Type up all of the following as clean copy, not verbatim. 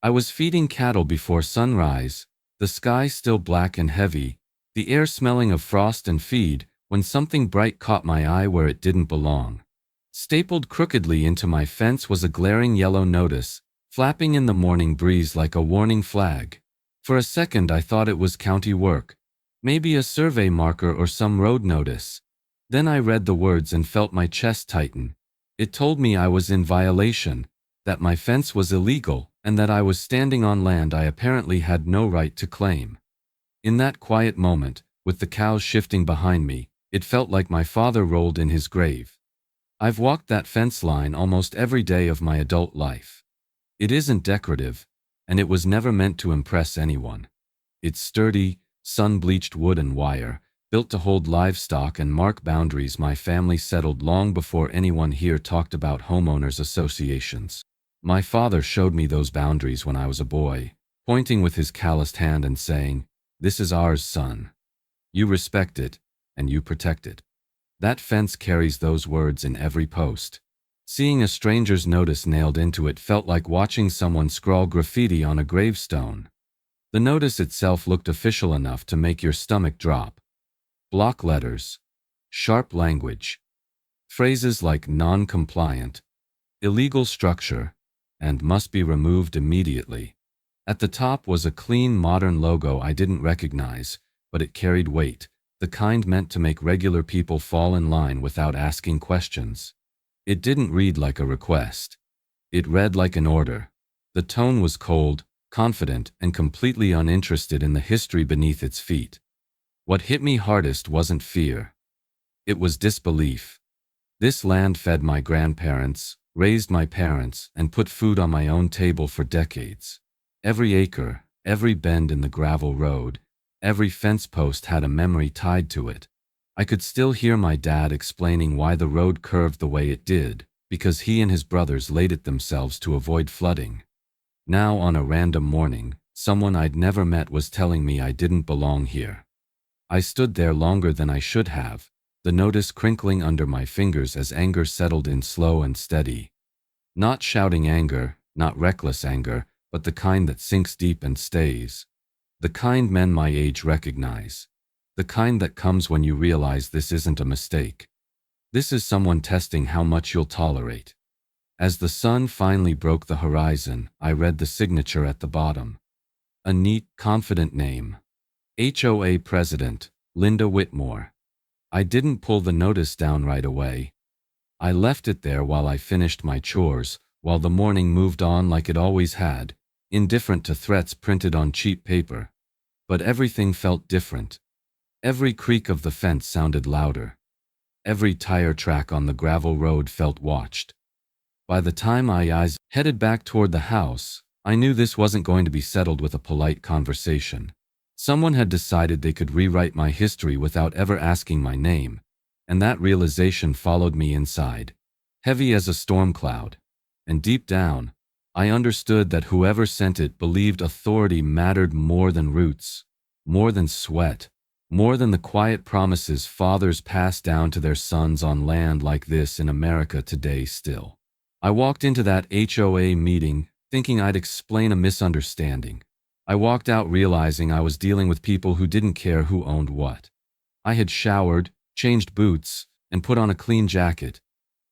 I was feeding cattle before sunrise, the sky still black and heavy, the air smelling of frost and feed, when something bright caught my eye where it didn't belong. Stapled crookedly into my fence was a glaring yellow notice, flapping in the morning breeze like a warning flag. For a second I thought it was county work, maybe a survey marker or some road notice. Then I read the words and felt my chest tighten. It told me I was in violation, that my fence was illegal, and that I was standing on land I apparently had no right to claim. In that quiet moment, with the cows shifting behind me, it felt like my father rolled in his grave. I've walked that fence line almost every day of my adult life. It isn't decorative, and it was never meant to impress anyone. It's sturdy, sun-bleached wood and wire, built to hold livestock and mark boundaries my family settled long before anyone here talked about homeowners associations. My father showed me those boundaries when I was a boy, pointing with his calloused hand and saying, "This is ours, son. You respect it, and you protect it." That fence carries those words in every post. Seeing a stranger's notice nailed into it felt like watching someone scrawl graffiti on a gravestone. The notice itself looked official enough to make your stomach drop. Block letters, sharp language, phrases like non-compliant, illegal structure, and must be removed immediately. At the top was a clean, modern logo I didn't recognize, but it carried weight, the kind meant to make regular people fall in line without asking questions. It didn't read like a request. It read like an order. The tone was cold, confident, and completely uninterested in the history beneath its feet. What hit me hardest wasn't fear. It was disbelief. This land fed my grandparents, raised my parents, and put food on my own table for decades. Every acre, every bend in the gravel road, every fence post had a memory tied to it. I could still hear my dad explaining why the road curved the way it did, because he and his brothers laid it themselves to avoid flooding. Now, on a random morning, someone I'd never met was telling me I didn't belong here. I stood there longer than I should have, the notice crinkling under my fingers as anger settled in slow and steady. Not shouting anger, not reckless anger, but the kind that sinks deep and stays. The kind men my age recognize. The kind that comes when you realize this isn't a mistake. This is someone testing how much you'll tolerate. As the sun finally broke the horizon, I read the signature at the bottom. A neat, confident name. HOA President, Linda Whitmore. I didn't pull the notice down right away. I left it there while I finished my chores, while the morning moved on like it always had, indifferent to threats printed on cheap paper. But everything felt different. Every creak of the fence sounded louder. Every tire track on the gravel road felt watched. By the time my eyes headed back toward the house, I knew this wasn't going to be settled with a polite conversation. Someone had decided they could rewrite my history without ever asking my name, and that realization followed me inside, heavy as a storm cloud. And deep down, I understood that whoever sent it believed authority mattered more than roots, more than sweat, more than the quiet promises fathers pass down to their sons on land like this in America today still. I walked into that HOA meeting thinking I'd explain a misunderstanding. I walked out realizing I was dealing with people who didn't care who owned what. I had showered, changed boots, and put on a clean jacket.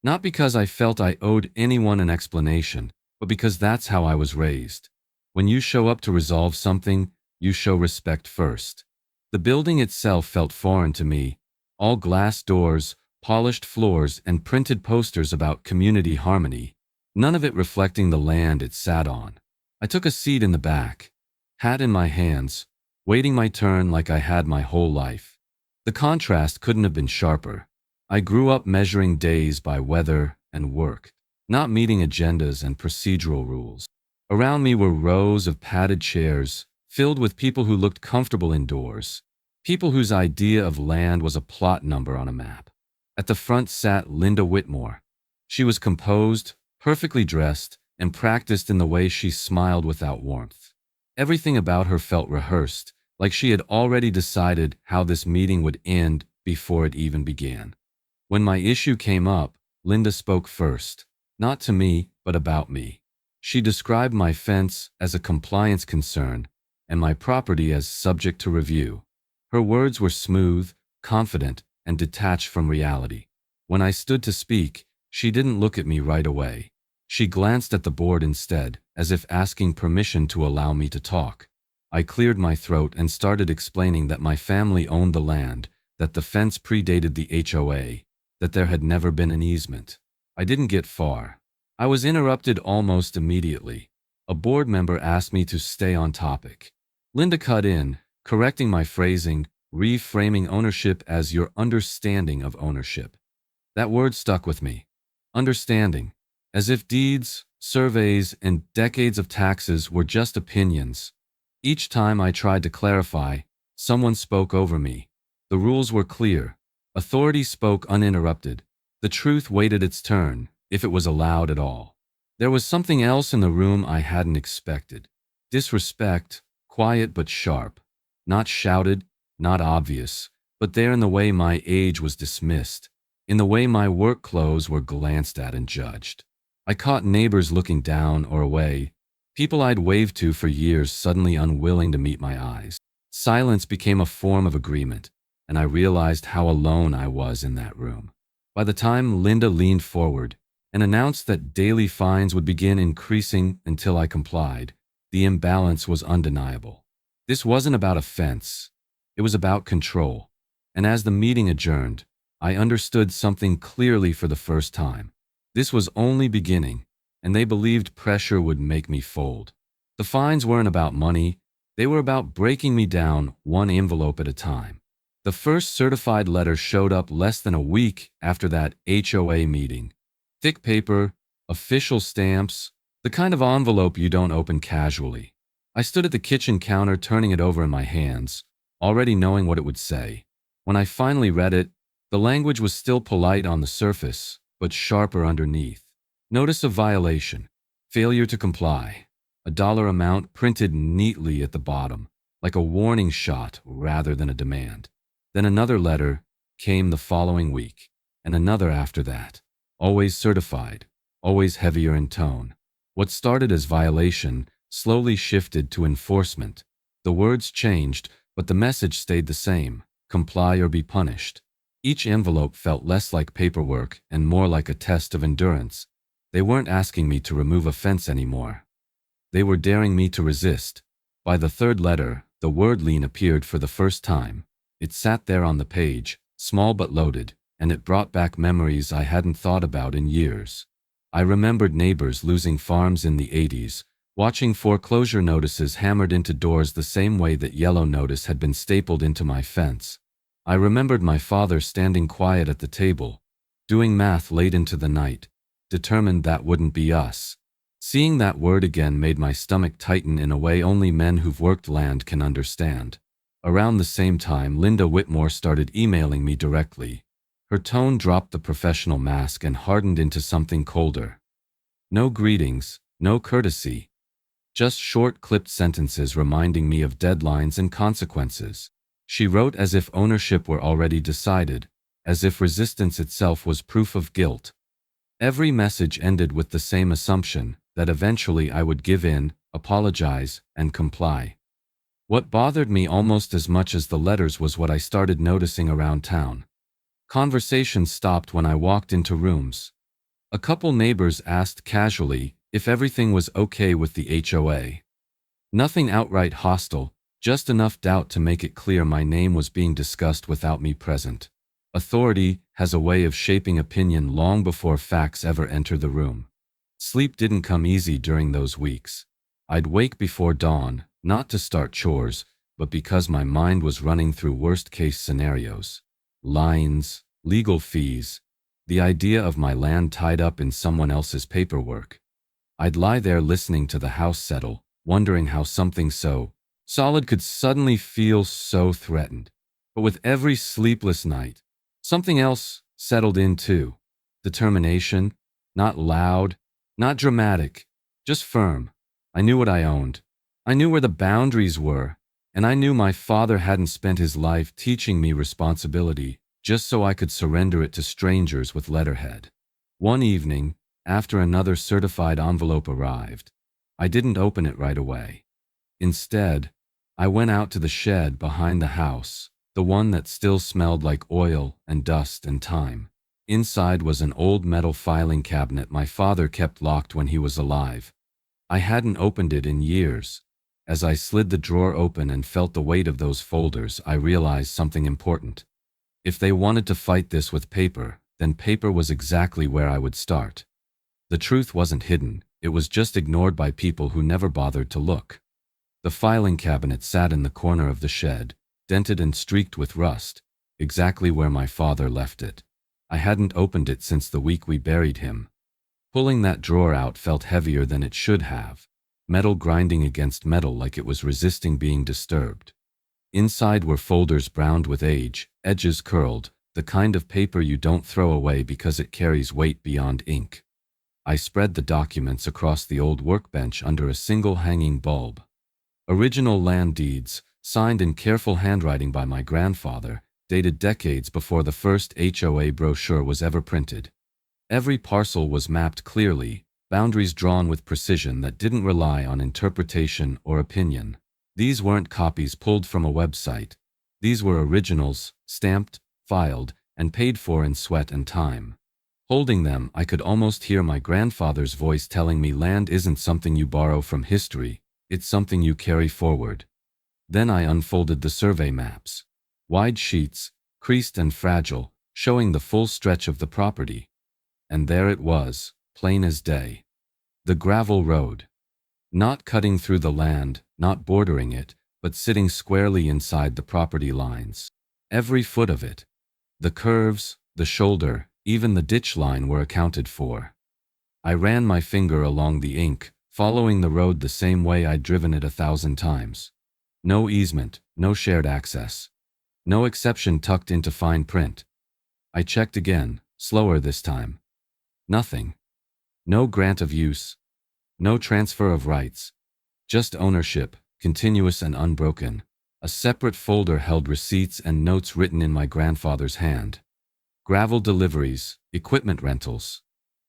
Not because I felt I owed anyone an explanation, but because that's how I was raised. When you show up to resolve something, you show respect first. The building itself felt foreign to me, all glass doors, polished floors, and printed posters about community harmony, none of it reflecting the land it sat on. I took a seat in the back, hat in my hands, waiting my turn like I had my whole life. The contrast couldn't have been sharper. I grew up measuring days by weather and work, not meeting agendas and procedural rules. Around me were rows of padded chairs, filled with people who looked comfortable indoors, people whose idea of land was a plot number on a map. At the front sat Linda Whitmore. She was composed, perfectly dressed, and practiced in the way she smiled without warmth. Everything about her felt rehearsed, like she had already decided how this meeting would end before it even began. When my issue came up, Linda spoke first, not to me, but about me. She described my fence as a compliance concern and my property as subject to review. Her words were smooth, confident, and detached from reality. When I stood to speak, she didn't look at me right away. She glanced at the board instead, as if asking permission to allow me to talk. I cleared my throat and started explaining that my family owned the land, that the fence predated the HOA, that there had never been an easement. I didn't get far. I was interrupted almost immediately. A board member asked me to stay on topic. Linda cut in, correcting my phrasing, reframing ownership as your understanding of ownership. That word stuck with me. Understanding. As if deeds, surveys, and decades of taxes were just opinions. Each time I tried to clarify, someone spoke over me. The rules were clear. Authority spoke uninterrupted. The truth waited its turn, if it was allowed at all. There was something else in the room I hadn't expected. Disrespect, quiet but sharp. Not shouted, not obvious, but there in the way my age was dismissed, in the way my work clothes were glanced at and judged. I caught neighbors looking down or away, people I'd waved to for years suddenly unwilling to meet my eyes. Silence became a form of agreement, and I realized how alone I was in that room. By the time Linda leaned forward and announced that daily fines would begin increasing until I complied, the imbalance was undeniable. This wasn't about offense. It was about control. And as the meeting adjourned, I understood something clearly for the first time. This was only beginning, and they believed pressure would make me fold. The fines weren't about money. They were about breaking me down one envelope at a time. The first certified letter showed up less than a week after that HOA meeting. Thick paper, official stamps, the kind of envelope you don't open casually. I stood at the kitchen counter turning it over in my hands, already knowing what it would say. When I finally read it, the language was still polite on the surface, but sharper underneath. Notice of violation. Failure to comply. A dollar amount printed neatly at the bottom, like a warning shot rather than a demand. Then another letter came the following week, and another after that. Always certified, always heavier in tone. What started as violation slowly shifted to enforcement. The words changed, but the message stayed the same: comply or be punished. Each envelope felt less like paperwork and more like a test of endurance. They weren't asking me to remove a fence anymore. They were daring me to resist. By the third letter, the word lien appeared for the first time. It sat there on the page, small but loaded, and it brought back memories I hadn't thought about in years. I remembered neighbors losing farms in the 80s, watching foreclosure notices hammered into doors the same way that yellow notice had been stapled into my fence. I remembered my father standing quiet at the table, doing math late into the night, determined that wouldn't be us. Seeing that word again made my stomach tighten in a way only men who've worked land can understand. Around the same time, Linda Whitmore started emailing me directly. Her tone dropped the professional mask and hardened into something colder. No greetings, no courtesy. Just short, clipped sentences reminding me of deadlines and consequences. She wrote as if ownership were already decided, as if resistance itself was proof of guilt. Every message ended with the same assumption, that eventually I would give in, apologize, and comply. What bothered me almost as much as the letters was what I started noticing around town. Conversations stopped when I walked into rooms. A couple neighbors asked casually if everything was okay with the HOA. Nothing outright hostile, just enough doubt to make it clear my name was being discussed without me present. Authority has a way of shaping opinion long before facts ever enter the room. Sleep didn't come easy during those weeks. I'd wake before dawn, not to start chores, but because my mind was running through worst-case scenarios. Lines, legal fees, the idea of my land tied up in someone else's paperwork. I'd lie there listening to the house settle, wondering how something so solid could suddenly feel so threatened. But with every sleepless night, something else settled in too. Determination, not loud, not dramatic, just firm. I knew what I owned. I knew where the boundaries were, and I knew my father hadn't spent his life teaching me responsibility just so I could surrender it to strangers with letterhead. One evening, after another certified envelope arrived, I didn't open it right away. Instead, I went out to the shed behind the house, the one that still smelled like oil and dust and time. Inside was an old metal filing cabinet my father kept locked when he was alive. I hadn't opened it in years. As I slid the drawer open and felt the weight of those folders, I realized something important. If they wanted to fight this with paper, then paper was exactly where I would start. The truth wasn't hidden, it was just ignored by people who never bothered to look. The filing cabinet sat in the corner of the shed, dented and streaked with rust, exactly where my father left it. I hadn't opened it since the week we buried him. Pulling that drawer out felt heavier than it should have, metal grinding against metal like it was resisting being disturbed. Inside were folders browned with age, edges curled, the kind of paper you don't throw away because it carries weight beyond ink. I spread the documents across the old workbench under a single hanging bulb. Original land deeds, signed in careful handwriting by my grandfather, dated decades before the first HOA brochure was ever printed. Every parcel was mapped clearly, boundaries drawn with precision that didn't rely on interpretation or opinion. These weren't copies pulled from a website. These were originals, stamped, filed, and paid for in sweat and time. Holding them, I could almost hear my grandfather's voice telling me land isn't something you borrow from history, it's something you carry forward. Then I unfolded the survey maps. Wide sheets, creased and fragile, showing the full stretch of the property. And there it was, plain as day. The gravel road. Not cutting through the land, not bordering it, but sitting squarely inside the property lines. Every foot of it. The curves, the shoulder, even the ditch line were accounted for. I ran my finger along the ink, following the road the same way I'd driven it 1,000 times. No easement, no shared access. No exception tucked into fine print. I checked again, slower this time. Nothing. No grant of use. No transfer of rights. Just ownership, continuous and unbroken. A separate folder held receipts and notes written in my grandfather's hand. Gravel deliveries, equipment rentals.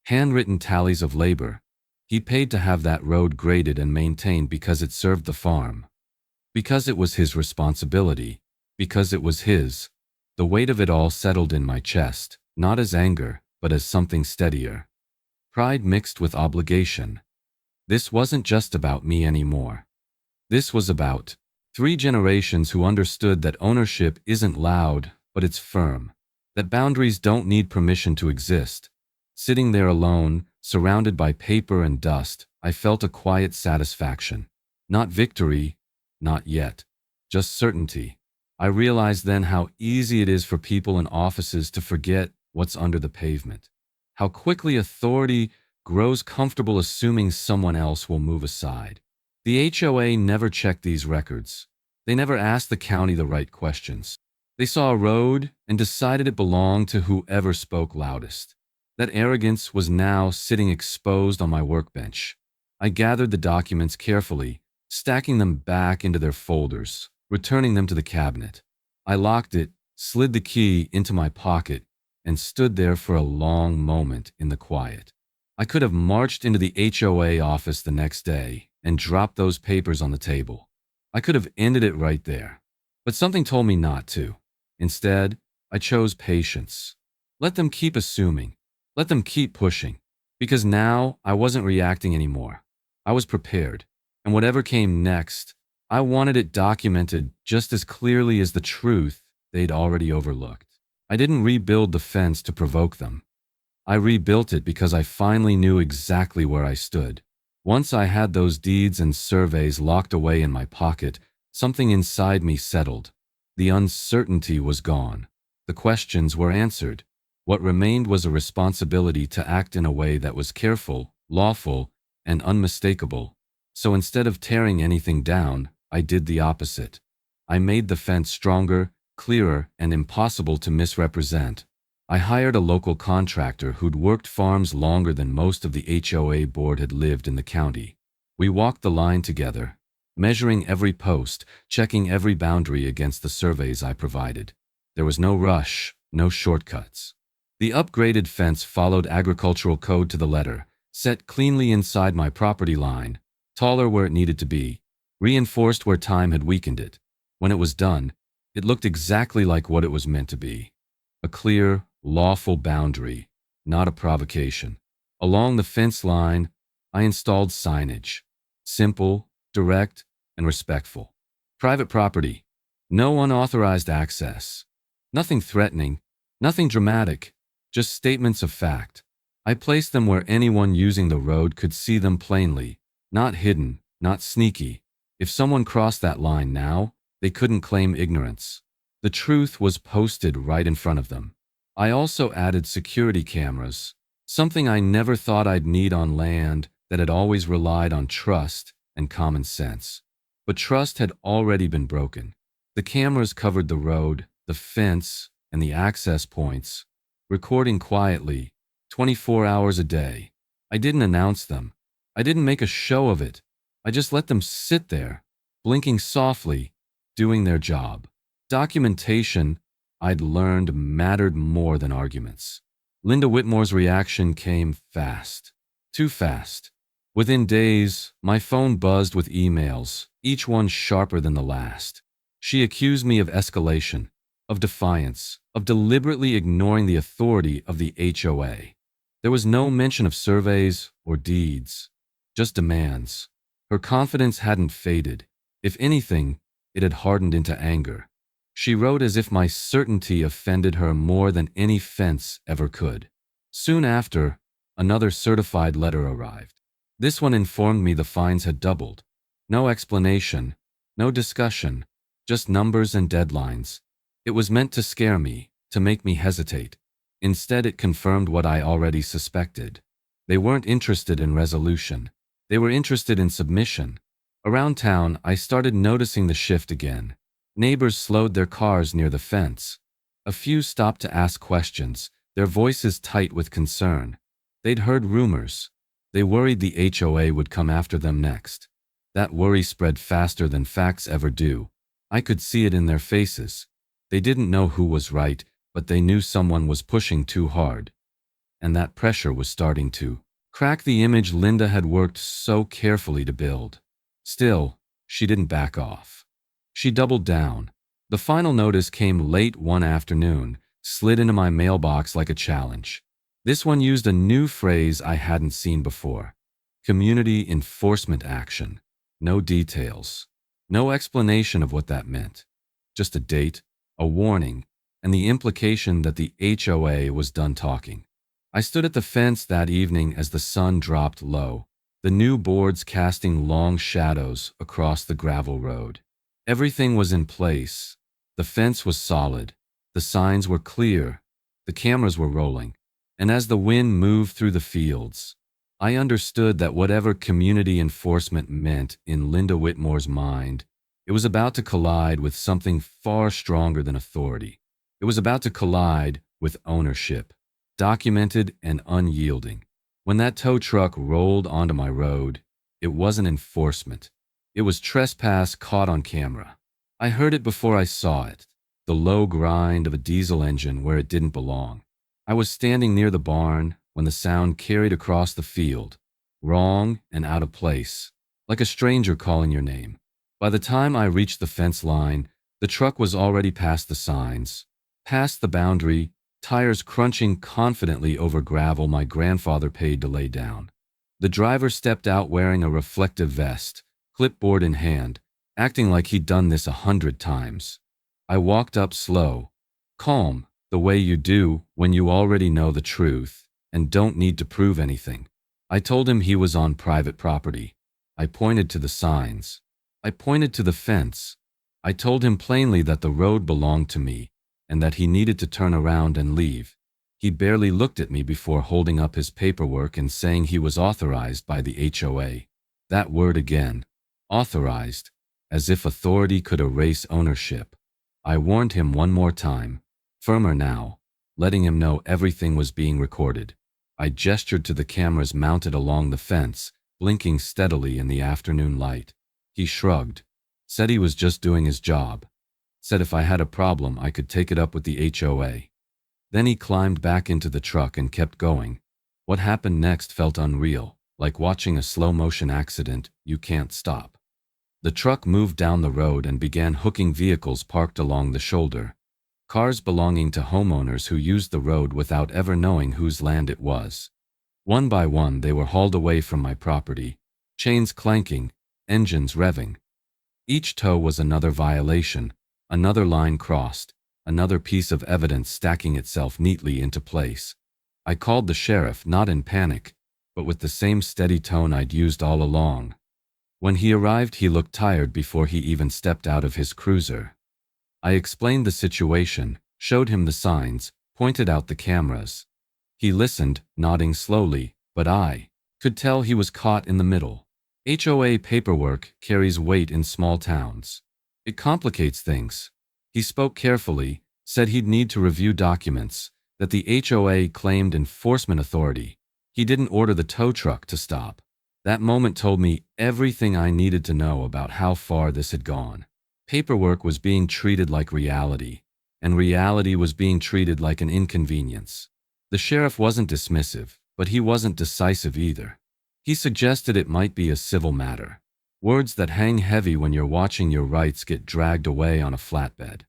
Handwritten tallies of labor. He paid to have that road graded and maintained because it served the farm. Because it was his responsibility. Because it was his. The weight of it all settled in my chest, not as anger, but as something steadier. Pride mixed with obligation. This wasn't just about me anymore. This was about 3 generations who understood that ownership isn't loud, but it's firm. That boundaries don't need permission to exist. Sitting there alone, surrounded by paper and dust, I felt a quiet satisfaction. Not victory, not yet. Just certainty. I realized then how easy it is for people in offices to forget what's under the pavement. How quickly authority grows comfortable assuming someone else will move aside. The HOA never checked these records. They never asked the county the right questions. They saw a road and decided it belonged to whoever spoke loudest. That arrogance was now sitting exposed on my workbench. I gathered the documents carefully, stacking them back into their folders, returning them to the cabinet. I locked it, slid the key into my pocket, and stood there for a long moment in the quiet. I could have marched into the HOA office the next day and dropped those papers on the table. I could have ended it right there. But something told me not to. Instead, I chose patience. Let them keep assuming. Let them keep pushing. Because now I wasn't reacting anymore. I was prepared. And whatever came next, I wanted it documented just as clearly as the truth they'd already overlooked. I didn't rebuild the fence to provoke them. I rebuilt it because I finally knew exactly where I stood. Once I had those deeds and surveys locked away in my pocket, something inside me settled. The uncertainty was gone. The questions were answered. What remained was a responsibility to act in a way that was careful, lawful, and unmistakable. So instead of tearing anything down, I did the opposite. I made the fence stronger, clearer, and impossible to misrepresent. I hired a local contractor who'd worked farms longer than most of the HOA board had lived in the county. We walked the line together, measuring every post, checking every boundary against the surveys I provided. There was no rush, no shortcuts. The upgraded fence followed agricultural code to the letter, set cleanly inside my property line, taller where it needed to be, reinforced where time had weakened it. When it was done, it looked exactly like what it was meant to be. A clear, lawful boundary, not a provocation. Along the fence line, I installed signage. Simple, direct, and respectful. Private property. No unauthorized access. Nothing threatening, nothing dramatic, just statements of fact. I placed them where anyone using the road could see them plainly, not hidden, not sneaky. If someone crossed that line now, they couldn't claim ignorance. The truth was posted right in front of them. I also added security cameras, something I never thought I'd need on land that had always relied on trust and common sense. But trust had already been broken. The cameras covered the road, the fence, and the access points, recording quietly, 24 hours a day. I didn't announce them. I didn't make a show of it. I just let them sit there, blinking softly, doing their job. Documentation, I'd learned, mattered more than arguments. Linda Whitmore's reaction came fast. Too fast. Within days, my phone buzzed with emails, each one sharper than the last. She accused me of escalation, of defiance, of deliberately ignoring the authority of the HOA. There was no mention of surveys or deeds, just demands. Her confidence hadn't faded. If anything, it had hardened into anger. She wrote as if my certainty offended her more than any fence ever could. Soon after, another certified letter arrived. This one informed me the fines had doubled. No explanation, no discussion, just numbers and deadlines. It was meant to scare me, to make me hesitate. Instead, it confirmed what I already suspected. They weren't interested in resolution. They were interested in submission. Around town, I started noticing the shift again. Neighbors slowed their cars near the fence. A few stopped to ask questions, their voices tight with concern. They'd heard rumors. They worried the HOA would come after them next. That worry spread faster than facts ever do. I could see it in their faces. They didn't know who was right, but they knew someone was pushing too hard. And that pressure was starting to crack the image Linda had worked so carefully to build. Still, she didn't back off. She doubled down. The final notice came late one afternoon, slid into my mailbox like a challenge. This one used a new phrase I hadn't seen before. Community enforcement action. No details. No explanation of what that meant. Just a date, a warning, and the implication that the HOA was done talking. I stood at the fence that evening as the sun dropped low, the new boards casting long shadows across the gravel road. Everything was in place. The fence was solid. The signs were clear. The cameras were rolling. And as the wind moved through the fields, I understood that whatever community enforcement meant in Linda Whitmore's mind, it was about to collide with something far stronger than authority. It was about to collide with ownership, documented and unyielding. When that tow truck rolled onto my road, it wasn't enforcement. It was trespass caught on camera. I heard it before I saw it, the low grind of a diesel engine where it didn't belong. I was standing near the barn when the sound carried across the field, wrong and out of place, like a stranger calling your name. By the time I reached the fence line, the truck was already past the signs, past the boundary, tires crunching confidently over gravel my grandfather paid to lay down. The driver stepped out wearing a reflective vest, clipboard in hand, acting like he'd done this 100 times. I walked up slow, calm, the way you do when you already know the truth and don't need to prove anything. I told him he was on private property. I pointed to the signs. I pointed to the fence. I told him plainly that the road belonged to me and that he needed to turn around and leave. He barely looked at me before holding up his paperwork and saying he was authorized by the HOA. That word again. Authorized, as if authority could erase ownership. I warned him one more time, firmer now, letting him know everything was being recorded. I gestured to the cameras mounted along the fence, blinking steadily in the afternoon light. He shrugged, said he was just doing his job, said if I had a problem I could take it up with the HOA. Then he climbed back into the truck and kept going. What happened next felt unreal. like watching a slow-motion accident you can't stop. The truck moved down the road and began hooking vehicles parked along the shoulder. Cars belonging to homeowners who used the road without ever knowing whose land it was. One by one they were hauled away from my property, chains clanking, engines revving. Each tow was another violation, another line crossed, another piece of evidence stacking itself neatly into place. I called the sheriff, not in panic, but with the same steady tone I'd used all along. When he arrived, he looked tired before he even stepped out of his cruiser. I explained the situation, showed him the signs, pointed out the cameras. He listened, nodding slowly, but I could tell he was caught in the middle. HOA paperwork carries weight in small towns. It complicates things. He spoke carefully, said he'd need to review documents, that the HOA claimed enforcement authority. He didn't order the tow truck to stop. That moment told me everything I needed to know about how far this had gone. Paperwork was being treated like reality, and reality was being treated like an inconvenience. The sheriff wasn't dismissive, but he wasn't decisive either. He suggested it might be a civil matter. Words that hang heavy when you're watching your rights get dragged away on a flatbed.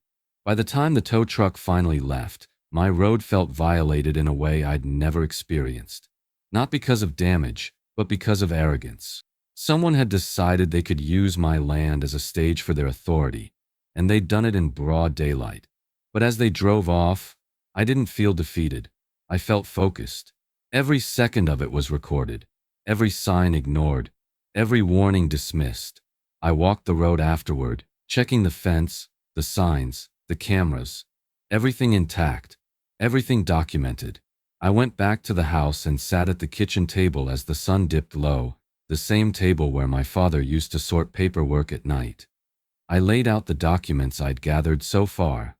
By the time the tow truck finally left, my road felt violated in a way I'd never experienced. Not because of damage, but because of arrogance. Someone had decided they could use my land as a stage for their authority, and they'd done it in broad daylight. But as they drove off, I didn't feel defeated. I felt focused. Every second of it was recorded, every sign ignored, every warning dismissed. I walked the road afterward, checking the fence, the signs, the cameras, everything intact, everything documented. I went back to the house and sat at the kitchen table as the sun dipped low, the same table where my father used to sort paperwork at night. I laid out the documents I'd gathered so far,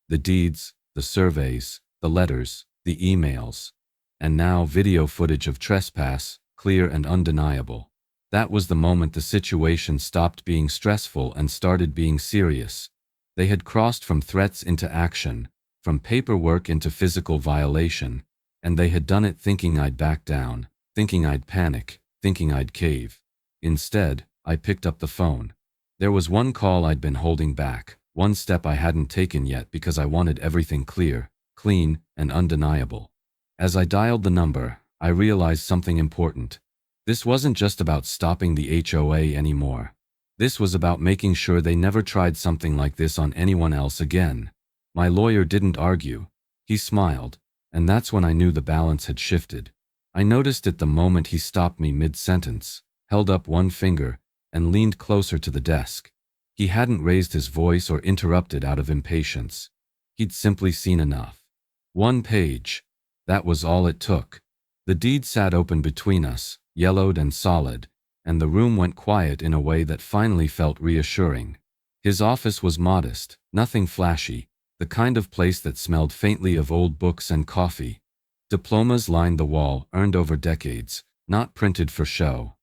the deeds, the surveys, the letters, the emails, and now video footage of trespass, clear and undeniable. That was the moment the situation stopped being stressful and started being serious. They had crossed from threats into action, from paperwork into physical violation, and they had done it thinking I'd back down, thinking I'd panic, thinking I'd cave. Instead, I picked up the phone. There was one call I'd been holding back, one step I hadn't taken yet because I wanted everything clear, clean, and undeniable. As I dialed the number, I realized something important. This wasn't just about stopping the HOA anymore. This was about making sure they never tried something like this on anyone else again. My lawyer didn't argue. He smiled, and that's when I knew the balance had shifted. I noticed it the moment he stopped me mid-sentence, held up one finger, and leaned closer to the desk. He hadn't raised his voice or interrupted out of impatience. He'd simply seen enough. One page. That was all it took. The deed sat open between us, yellowed and solid, and the room went quiet in a way that finally felt reassuring. His office was modest, nothing flashy, the kind of place that smelled faintly of old books and coffee. Diplomas lined the wall, earned over decades, not printed for show.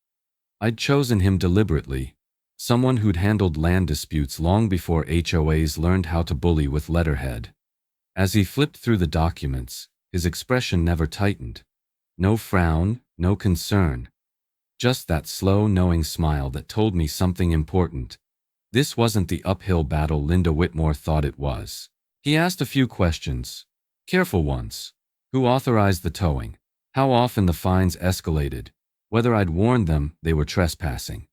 I'd chosen him deliberately, someone who'd handled land disputes long before HOAs learned how to bully with letterhead. As he flipped through the documents, his expression never tightened. No frown, no concern. Just that slow, knowing smile that told me something important. This wasn't the uphill battle Linda Whitmore thought it was. He asked a few questions. Careful ones. Who authorized the towing? How often the fines escalated? Whether I'd warned them they were trespassing.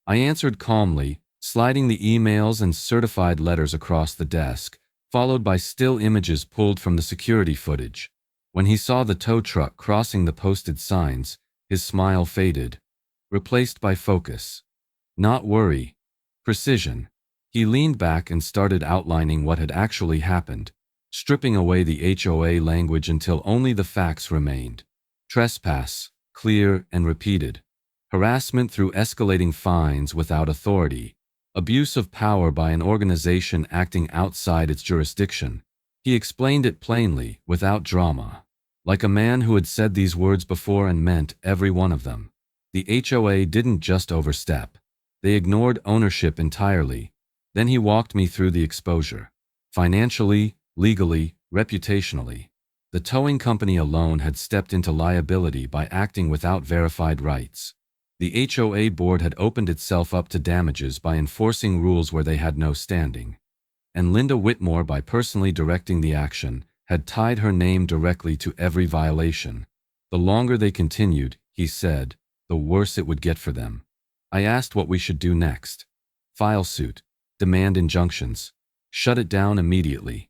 I answered calmly, sliding the emails and certified letters across the desk, followed by still images pulled from the security footage. When he saw the tow truck crossing the posted signs, his smile faded, replaced by focus. Not worry. Precision. He leaned back and started outlining what had actually happened, stripping away the HOA language until only the facts remained. Trespass, clear and repeated. Harassment through escalating fines without authority. Abuse of power by an organization acting outside its jurisdiction. He explained it plainly, without drama, like a man who had said these words before and meant every one of them. The HOA didn't just overstep. They ignored ownership entirely. Then he walked me through the exposure. Financially, legally, reputationally. The towing company alone had stepped into liability by acting without verified rights. The HOA board had opened itself up to damages by enforcing rules where they had no standing. And Linda Whitmore, by personally directing the action, had tied her name directly to every violation. The longer they continued, he said, the worse it would get for them. I asked what we should do next. File suit, demand injunctions, shut it down immediately.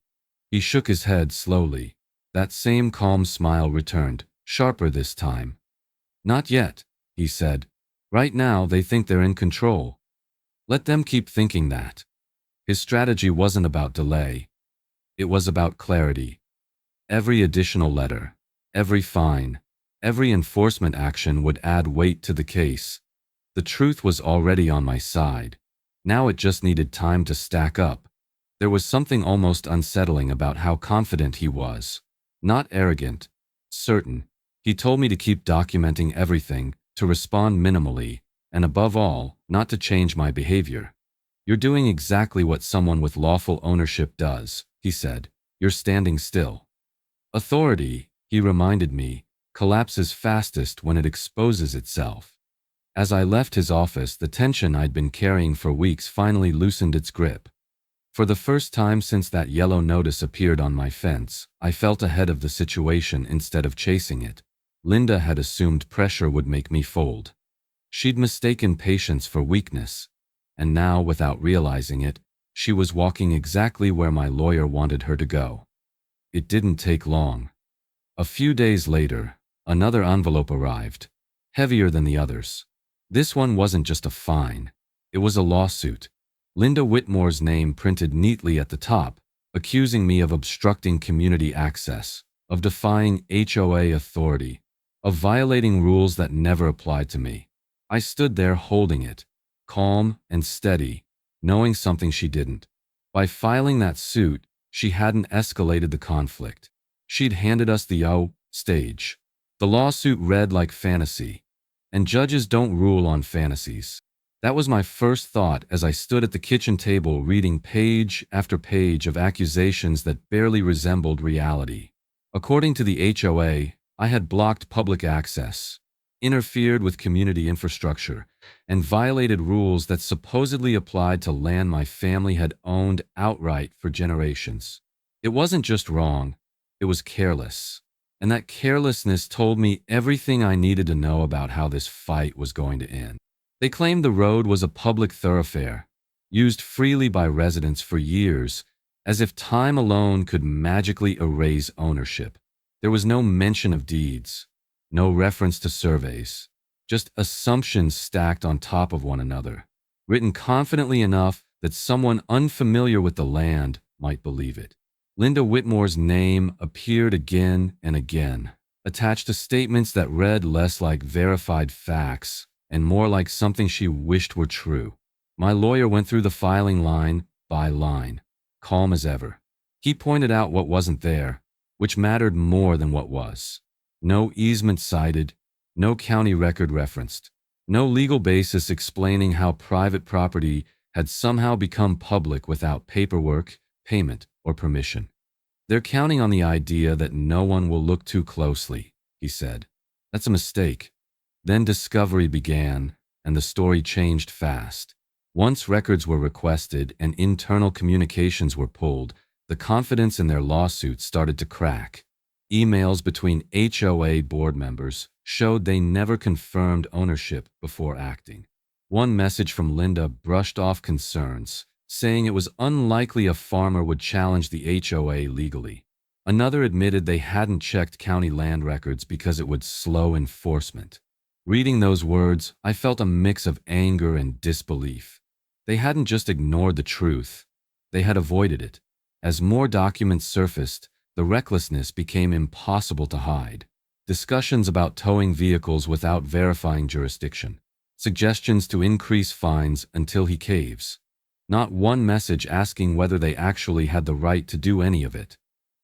He shook his head slowly. That same calm smile returned, sharper this time. Not yet, he said. Right now they think they're in control. Let them keep thinking that. His strategy wasn't about delay. It was about clarity. Every additional letter, every fine, every enforcement action would add weight to the case. The truth was already on my side. Now it just needed time to stack up. There was something almost unsettling about how confident he was. Not arrogant, certain. He told me to keep documenting everything, to respond minimally, and above all, not to change my behavior. You're doing exactly what someone with lawful ownership does, he said. You're standing still. Authority, he reminded me, collapses fastest when it exposes itself. As I left his office, the tension I'd been carrying for weeks finally loosened its grip. For the first time since that yellow notice appeared on my fence, I felt ahead of the situation instead of chasing it. Linda had assumed pressure would make me fold. She'd mistaken patience for weakness, and now, without realizing it, she was walking exactly where my lawyer wanted her to go. It didn't take long. A few days later, another envelope arrived, heavier than the others. This one wasn't just a fine. It was a lawsuit. Linda Whitmore's name printed neatly at the top, accusing me of obstructing community access, of defying HOA authority, of violating rules that never applied to me. I stood there holding it, calm and steady, knowing something she didn't. By filing that suit, she hadn't escalated the conflict. She'd handed us the stage. The lawsuit read like fantasy, and judges don't rule on fantasies. That was my first thought as I stood at the kitchen table reading page after page of accusations that barely resembled reality. According to the HOA, I had blocked public access, interfered with community infrastructure, and violated rules that supposedly applied to land my family had owned outright for generations. It wasn't just wrong, it was careless. And that carelessness told me everything I needed to know about how this fight was going to end. They claimed the road was a public thoroughfare, used freely by residents for years, as if time alone could magically erase ownership. There was no mention of deeds, no reference to surveys, just assumptions stacked on top of one another, written confidently enough that someone unfamiliar with the land might believe it. Linda Whitmore's name appeared again and again, attached to statements that read less like verified facts and more like something she wished were true. My lawyer went through the filing line by line, calm as ever. He pointed out what wasn't there, which mattered more than what was. No easement cited, no county record referenced, no legal basis explaining how private property had somehow become public without paperwork, payment, or permission. They're counting on the idea that no one will look too closely, he said. That's a mistake. Then discovery began, and the story changed fast. Once records were requested and internal communications were pulled, the confidence in their lawsuit started to crack. Emails between HOA board members showed they never confirmed ownership before acting. One message from Linda brushed off concerns, saying it was unlikely a farmer would challenge the HOA legally. Another admitted they hadn't checked county land records because it would slow enforcement. Reading those words, I felt a mix of anger and disbelief. They hadn't just ignored the truth, they had avoided it. As more documents surfaced, the recklessness became impossible to hide. Discussions about towing vehicles without verifying jurisdiction. Suggestions to increase fines until he caves. Not one message asking whether they actually had the right to do any of it.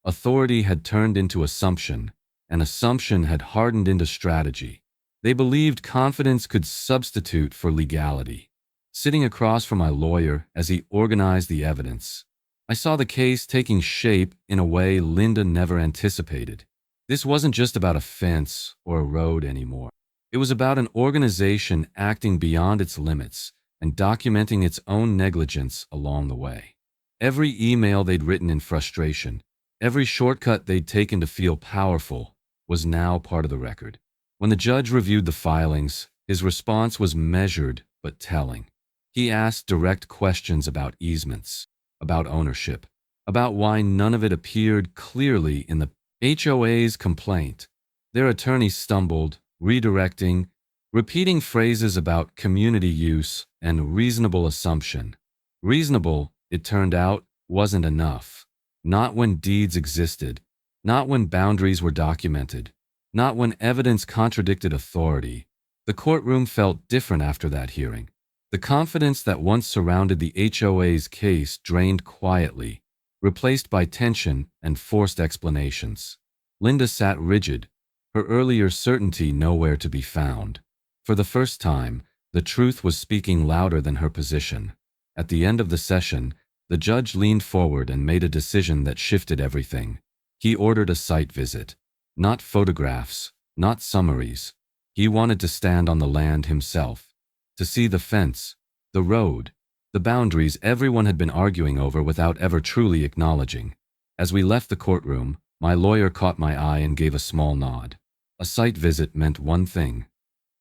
Authority had turned into assumption, and assumption had hardened into strategy. They believed confidence could substitute for legality. Sitting across from my lawyer as he organized the evidence, I saw the case taking shape in a way Linda never anticipated. This wasn't just about a fence or a road anymore. It was about an organization acting beyond its limits and documenting its own negligence along the way. Every email they'd written in frustration, every shortcut they'd taken to feel powerful, was now part of the record. When the judge reviewed the filings, his response was measured but telling. He asked direct questions about easements, about ownership, about why none of it appeared clearly in the HOA's complaint. Their attorney stumbled, redirecting, repeating phrases about community use and reasonable assumption. Reasonable, it turned out, wasn't enough. Not when deeds existed, not when boundaries were documented, not when evidence contradicted authority. The courtroom felt different after that hearing. The confidence that once surrounded the HOA's case drained quietly, replaced by tension and forced explanations. Linda sat rigid, her earlier certainty nowhere to be found. For the first time, the truth was speaking louder than her position. At the end of the session, the judge leaned forward and made a decision that shifted everything. He ordered a site visit. Not photographs, not summaries. He wanted to stand on the land himself, to see the fence, the road, the boundaries everyone had been arguing over without ever truly acknowledging. As we left the courtroom, my lawyer caught my eye and gave a small nod. A site visit meant one thing.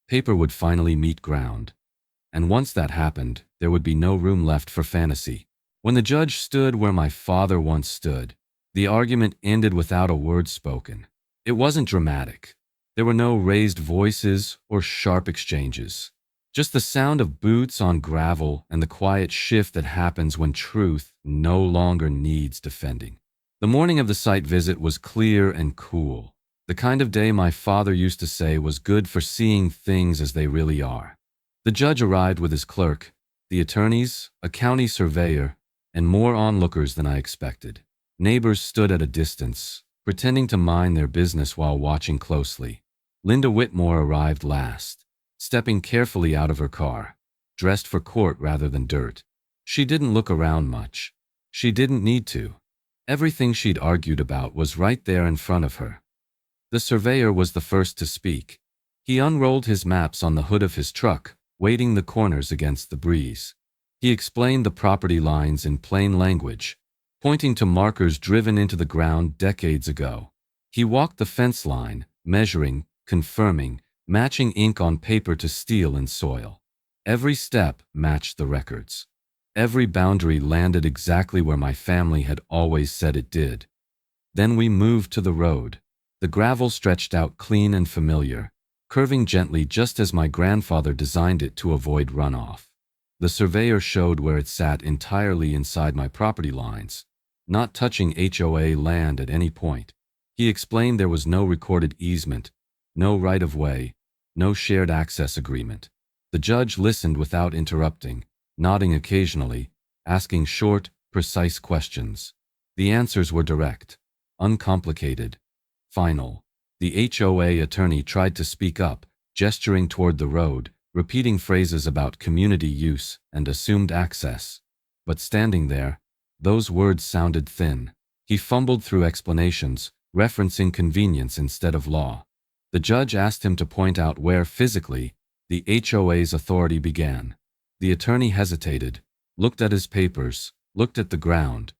Paper would finally meet ground. And once that happened, there would be no room left for fantasy. When the judge stood where my father once stood, the argument ended without a word spoken. It wasn't dramatic. There were no raised voices or sharp exchanges. Just the sound of boots on gravel and the quiet shift that happens when truth no longer needs defending. The morning of the site visit was clear and cool. The kind of day my father used to say was good for seeing things as they really are. The judge arrived with his clerk, the attorneys, a county surveyor, and more onlookers than I expected. Neighbors stood at a distance, pretending to mind their business while watching closely. Linda Whitmore arrived last, stepping carefully out of her car, dressed for court rather than dirt. She didn't look around much. She didn't need to. Everything she'd argued about was right there in front of her. The surveyor was the first to speak. He unrolled his maps on the hood of his truck, weighting the corners against the breeze. He explained the property lines in plain language, pointing to markers driven into the ground decades ago. He walked the fence line, measuring, confirming, matching ink on paper to steel and soil. Every step matched the records. Every boundary landed exactly where my family had always said it did. Then we moved to the road. The gravel stretched out clean and familiar, curving gently just as my grandfather designed it to avoid runoff. The surveyor showed where it sat entirely inside my property lines, not touching HOA land at any point. He explained there was no recorded easement, no right-of-way, no shared access agreement. The judge listened without interrupting, nodding occasionally, asking short, precise questions. The answers were direct, uncomplicated, final. The HOA attorney tried to speak up, gesturing toward the road, repeating phrases about community use and assumed access. But standing there, those words sounded thin. He fumbled through explanations, referencing convenience instead of law. The judge asked him to point out where physically the HOA's authority began. The attorney hesitated, looked at his papers, looked at the ground.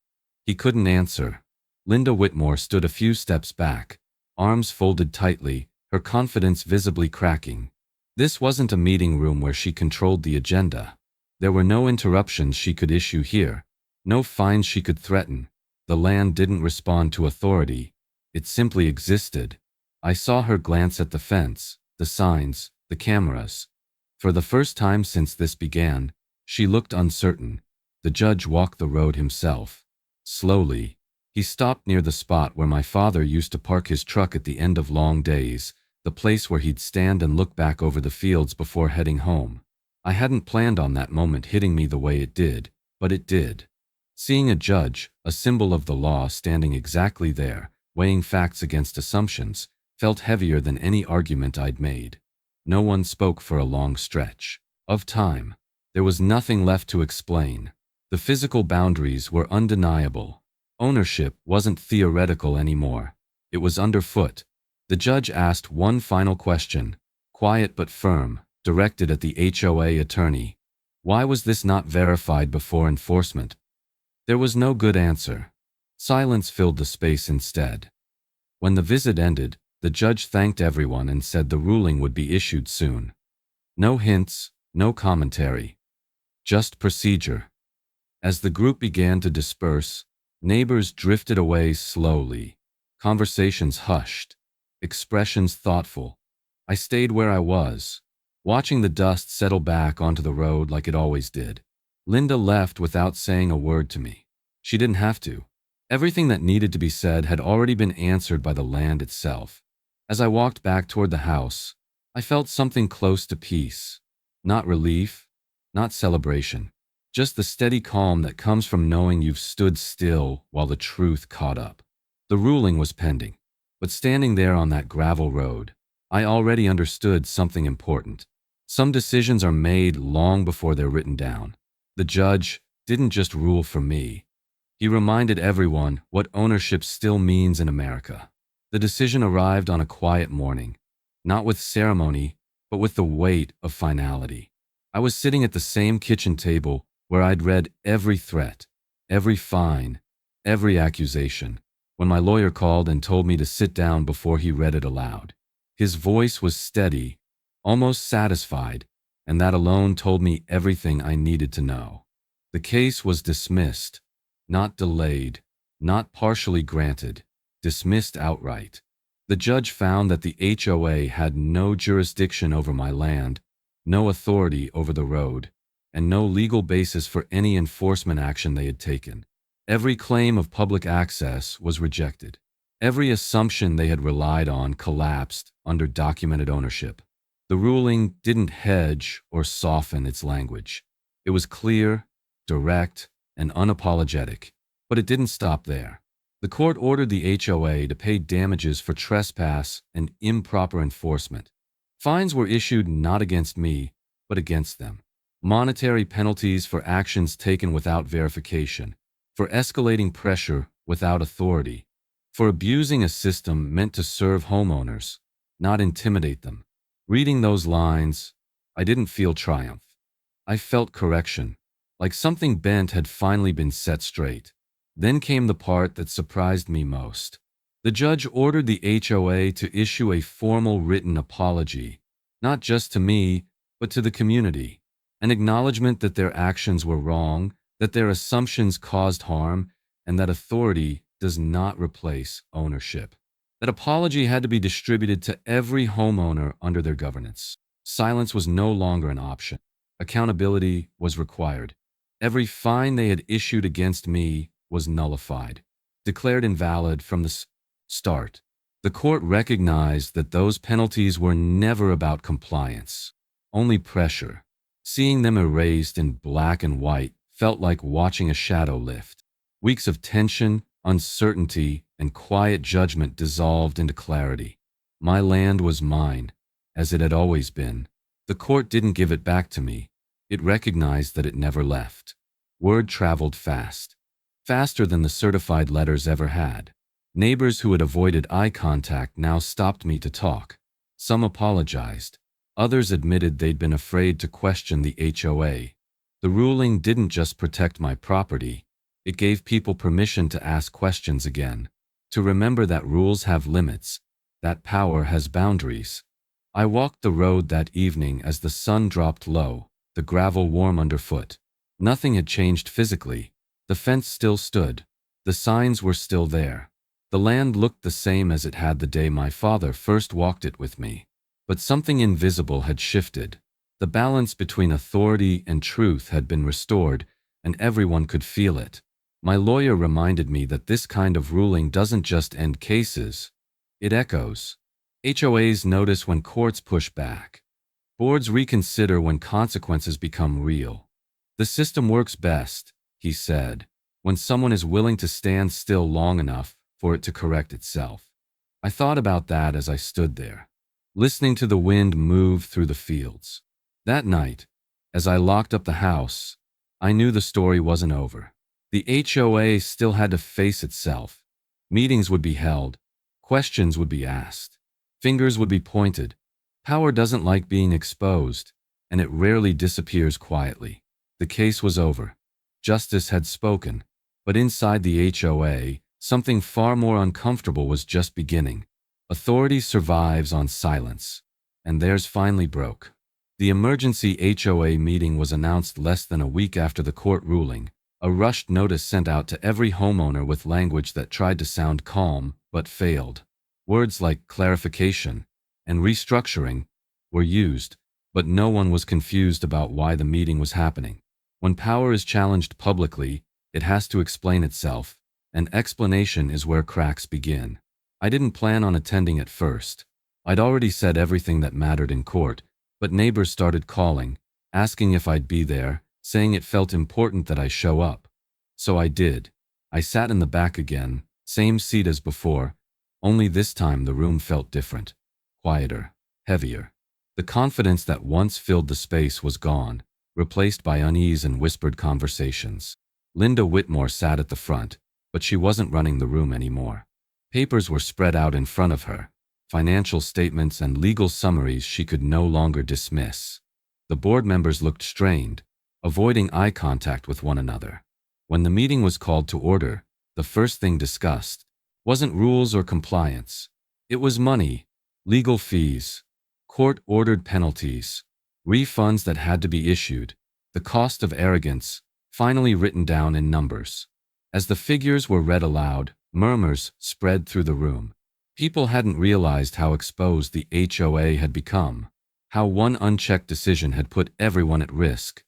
He couldn't answer. Linda Whitmore stood a few steps back, arms folded tightly, her confidence visibly cracking. This wasn't a meeting room where she controlled the agenda. There were no interruptions she could issue here, no fines she could threaten. The land didn't respond to authority. It simply existed. I saw her glance at the fence, the signs, the cameras. For the first time since this began, she looked uncertain. The judge walked the road himself. Slowly, he stopped near the spot where my father used to park his truck at the end of long days, the place where he'd stand and look back over the fields before heading home. I hadn't planned on that moment hitting me the way it did, but it did. Seeing a judge, a symbol of the law, standing exactly there, weighing facts against assumptions, felt heavier than any argument I'd made. No one spoke for a long stretch of time. There was nothing left to explain. The physical boundaries were undeniable. Ownership wasn't theoretical anymore. It was underfoot. The judge asked one final question, quiet but firm, directed at the HOA attorney. Why was this not verified before enforcement? There was no good answer. Silence filled the space instead. When the visit ended, the judge thanked everyone and said the ruling would be issued soon. No hints, no commentary. Just procedure. As the group began to disperse, neighbors drifted away slowly. Conversations hushed. Expressions thoughtful. I stayed where I was, watching the dust settle back onto the road like it always did. Linda left without saying a word to me. She didn't have to. Everything that needed to be said had already been answered by the land itself. As I walked back toward the house, I felt something close to peace. Not relief, not celebration. Just the steady calm that comes from knowing you've stood still while the truth caught up. The ruling was pending, but standing there on that gravel road, I already understood something important. Some decisions are made long before they're written down. The judge didn't just rule for me. He reminded everyone what ownership still means in America. The decision arrived on a quiet morning, not with ceremony, but with the weight of finality. I was sitting at the same kitchen table where I'd read every threat, every fine, every accusation, when my lawyer called and told me to sit down before he read it aloud. His voice was steady, almost satisfied, and that alone told me everything I needed to know. The case was dismissed, not delayed, not partially granted, dismissed outright. The judge found that the HOA had no jurisdiction over my land, no authority over the road, and no legal basis for any enforcement action they had taken. Every claim of public access was rejected. Every assumption they had relied on collapsed under documented ownership. The ruling didn't hedge or soften its language. It was clear, direct, and unapologetic. But it didn't stop there. The court ordered the HOA to pay damages for trespass and improper enforcement. Fines were issued not against me, but against them. Monetary penalties for actions taken without verification, for escalating pressure without authority, for abusing a system meant to serve homeowners, not intimidate them. Reading those lines, I didn't feel triumph. I felt correction, like something bent had finally been set straight. Then came the part that surprised me most. The judge ordered the HOA to issue a formal written apology, not just to me, but to the community. An acknowledgement that their actions were wrong, that their assumptions caused harm, and that authority does not replace ownership. That apology had to be distributed to every homeowner under their governance. Silence was no longer an option. Accountability was required. Every fine they had issued against me was nullified, declared invalid from the start. The court recognized that those penalties were never about compliance, only pressure. Seeing them erased in black and white felt like watching a shadow lift. Weeks of tension, uncertainty, and quiet judgment dissolved into clarity. My land was mine, as it had always been. The court didn't give it back to me. It recognized that it never left. Word traveled fast, faster than the certified letters ever had. Neighbors who had avoided eye contact now stopped me to talk. Some apologized. Others admitted they'd been afraid to question the HOA. The ruling didn't just protect my property. It gave people permission to ask questions again, to remember that rules have limits, that power has boundaries. I walked the road that evening as the sun dropped low, the gravel warm underfoot. Nothing had changed physically. The fence still stood. The signs were still there. The land looked the same as it had the day my father first walked it with me. But something invisible had shifted. The balance between authority and truth had been restored, and everyone could feel it. My lawyer reminded me that this kind of ruling doesn't just end cases. It echoes. HOAs notice when courts push back. Boards reconsider when consequences become real. The system works best, he said, when someone is willing to stand still long enough for it to correct itself. I thought about that as I stood there, listening to the wind move through the fields. That night, as I locked up the house, I knew the story wasn't over. The HOA still had to face itself. Meetings would be held. Questions would be asked. Fingers would be pointed. Power doesn't like being exposed, and it rarely disappears quietly. The case was over. Justice had spoken. But inside the HOA, something far more uncomfortable was just beginning. Authority survives on silence. And theirs finally broke. The emergency HOA meeting was announced less than a week after the court ruling, a rushed notice sent out to every homeowner with language that tried to sound calm but failed. Words like clarification and restructuring were used, but no one was confused about why the meeting was happening. When power is challenged publicly, it has to explain itself, and explanation is where cracks begin. I didn't plan on attending at first. I'd already said everything that mattered in court, but neighbors started calling, asking if I'd be there, saying it felt important that I show up. So I did. I sat in the back again, same seat as before, only this time the room felt different. Quieter, heavier. The confidence that once filled the space was gone, replaced by unease and whispered conversations. Linda Whitmore sat at the front, but she wasn't running the room anymore. Papers were spread out in front of her, financial statements and legal summaries she could no longer dismiss. The board members looked strained, avoiding eye contact with one another. When the meeting was called to order, the first thing discussed wasn't rules or compliance. It was money, legal fees, court-ordered penalties, refunds that had to be issued, the cost of arrogance, finally written down in numbers. As the figures were read aloud, murmurs spread through the room. People hadn't realized how exposed the HOA had become, how one unchecked decision had put everyone at risk.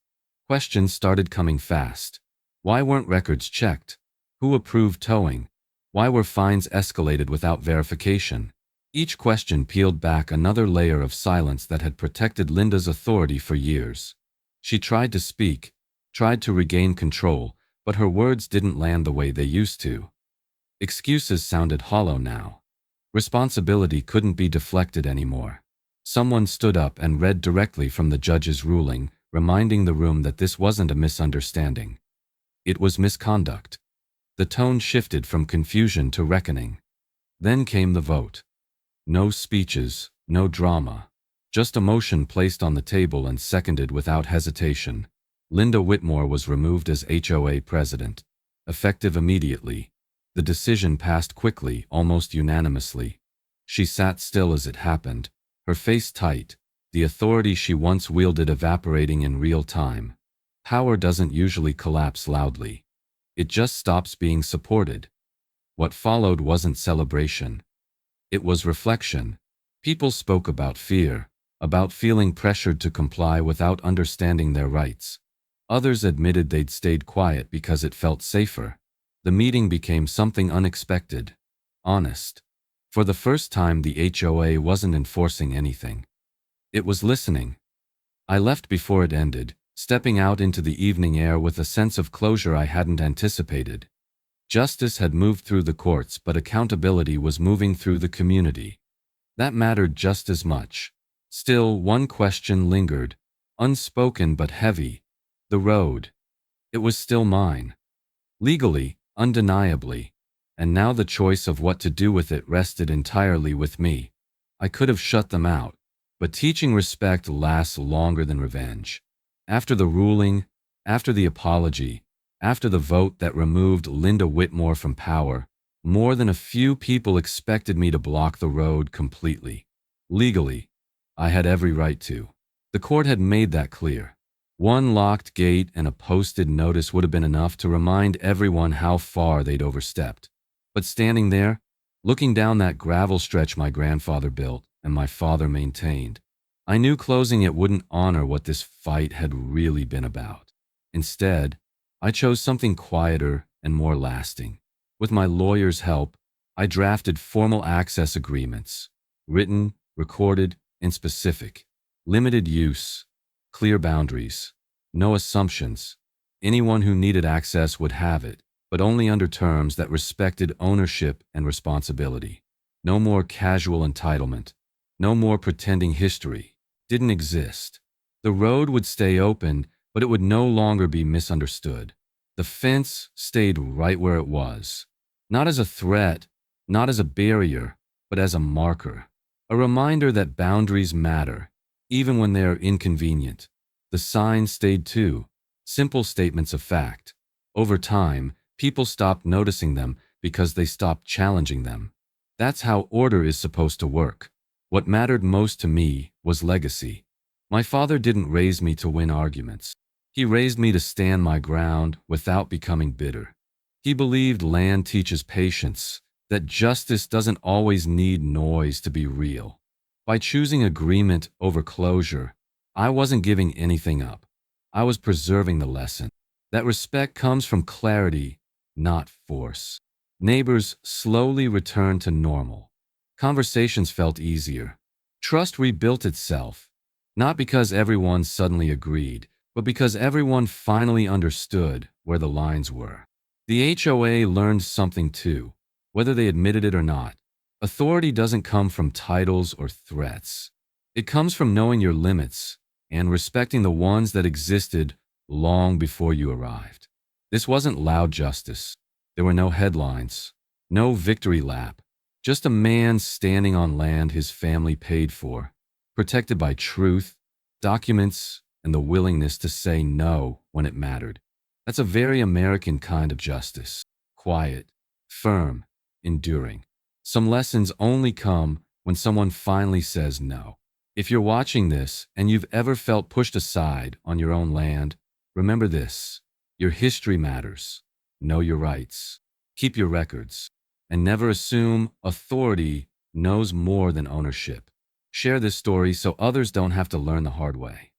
Questions started coming fast. Why weren't records checked? Who approved towing? Why were fines escalated without verification? Each question peeled back another layer of silence that had protected Linda's authority for years. She tried to speak, tried to regain control, but her words didn't land the way they used to. Excuses sounded hollow now. Responsibility couldn't be deflected anymore. Someone stood up and read directly from the judge's ruling, reminding the room that this wasn't a misunderstanding. It was misconduct. The tone shifted from confusion to reckoning. Then came the vote. No speeches, no drama. Just a motion placed on the table and seconded without hesitation. Linda Whitmore was removed as HOA president. Effective immediately. The decision passed quickly, almost unanimously. She sat still as it happened, her face tight, the authority she once wielded evaporating in real time. Power doesn't usually collapse loudly. It just stops being supported. What followed wasn't celebration. It was reflection. People spoke about fear, about feeling pressured to comply without understanding their rights. Others admitted they'd stayed quiet because it felt safer. The meeting became something unexpected, honest. For the first time, the HOA wasn't enforcing anything. It was listening. I left before it ended, stepping out into the evening air with a sense of closure I hadn't anticipated. Justice had moved through the courts, but accountability was moving through the community. That mattered just as much. Still, one question lingered, unspoken but heavy. The road. It was still mine. Legally, undeniably. And now the choice of what to do with it rested entirely with me. I could have shut them out, but teaching respect lasts longer than revenge. After the ruling, after the apology, after the vote that removed Linda Whitmore from power, more than a few people expected me to block the road completely. Legally, I had every right to. The court had made that clear. One locked gate and a posted notice would have been enough to remind everyone how far they'd overstepped. But standing there, looking down that gravel stretch my grandfather built and my father maintained, I knew closing it wouldn't honor what this fight had really been about. Instead, I chose something quieter and more lasting. With my lawyer's help, I drafted formal access agreements, written, recorded, and specific. Limited use, clear boundaries, no assumptions. Anyone who needed access would have it, but only under terms that respected ownership and responsibility. No more casual entitlement. No more pretending history didn't exist. The road would stay open, but it would no longer be misunderstood. The fence stayed right where it was, not as a threat, not as a barrier, but as a marker, a reminder that boundaries matter, even when they are inconvenient. The sign stayed too, simple statements of fact. Over time, people stopped noticing them because they stopped challenging them. That's how order is supposed to work. What mattered most to me was legacy. My father didn't raise me to win arguments. He raised me to stand my ground without becoming bitter. He believed land teaches patience, that justice doesn't always need noise to be real. By choosing agreement over closure, I wasn't giving anything up. I was preserving the lesson. That respect comes from clarity, not force. Neighbors slowly returned to normal. Conversations felt easier. Trust rebuilt itself, not because everyone suddenly agreed, but because everyone finally understood where the lines were. The HOA learned something too, whether they admitted it or not. Authority doesn't come from titles or threats. It comes from knowing your limits and respecting the ones that existed long before you arrived. This wasn't loud justice. There were no headlines, no victory lap, just a man standing on land his family paid for, protected by truth, documents, and the willingness to say no when it mattered. That's a very American kind of justice. Quiet, firm, enduring. Some lessons only come when someone finally says no. If you're watching this and you've ever felt pushed aside on your own land, remember this. Your history matters. Know your rights. Keep your records. And never assume authority knows more than ownership. Share this story so others don't have to learn the hard way.